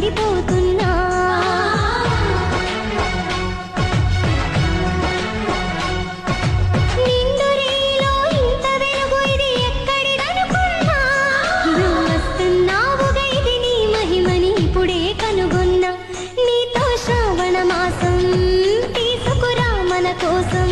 పడిపోతున్నా నిండురేలో ఇంత వెలుగు ఇది ఎక్కడిదనుకున్నా నువ్వు వస్తున్నావుగా ఇది నీ మహిమని ఇప్పుడే కనుగొన్నా నీతో శ్రావణ మాసం తీసుకురా మన కోసం